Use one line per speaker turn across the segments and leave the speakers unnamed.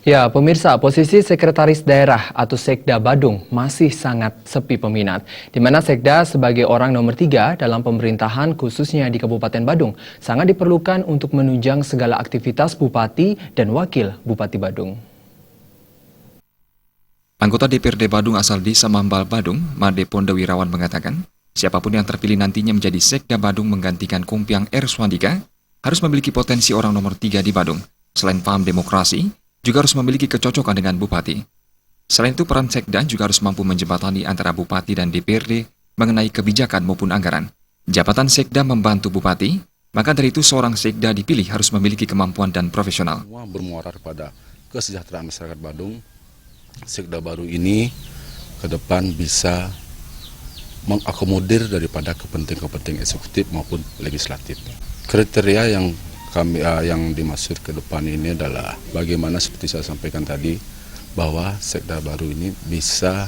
Ya, pemirsa, posisi Sekretaris Daerah atau Sekda Badung masih sangat sepi peminat, di mana Sekda sebagai orang nomor 3 dalam pemerintahan khususnya di Kabupaten Badung sangat diperlukan untuk menunjang segala aktivitas Bupati dan Wakil Bupati Badung.
Anggota DPRD Badung asal Desa Mambal Badung, Made Pondewirawan mengatakan, siapapun yang terpilih nantinya menjadi Sekda Badung menggantikan Kumpiang R. Swandika harus memiliki potensi orang nomor 3 di Badung. Selain paham demokrasi, juga harus memiliki kecocokan dengan Bupati. Selain itu, peran Sekda juga harus mampu menjembatani antara Bupati dan DPRD mengenai kebijakan maupun anggaran. Jabatan Sekda membantu Bupati, maka dari itu seorang Sekda dipilih harus memiliki kemampuan dan profesional.
Semua bermuara pada kesejahteraan masyarakat Badung. Sekda baru ini ke depan bisa mengakomodir daripada kepentingan eksekutif maupun legislatif. Kriteria yang dimaksud ke depan ini adalah bagaimana seperti saya sampaikan tadi bahwa Sekda baru ini bisa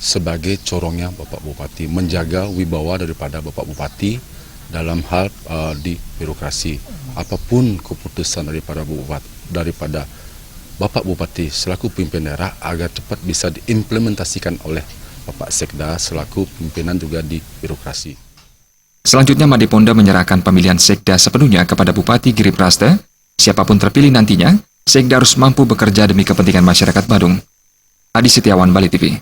sebagai corongnya Bapak Bupati, menjaga wibawa daripada Bapak Bupati dalam hal di birokrasi. Apapun keputusan daripada Bapak Bupati selaku pimpinan daerah agar cepat bisa diimplementasikan oleh Bapak Sekda selaku pimpinan juga di birokrasi.
Selanjutnya, Made Ponda menyerahkan pemilihan Sekda sepenuhnya kepada Bupati Giri Praste. Siapapun terpilih nantinya, Sekda harus mampu bekerja demi kepentingan masyarakat Badung. Adi Setiawan, Bali TV.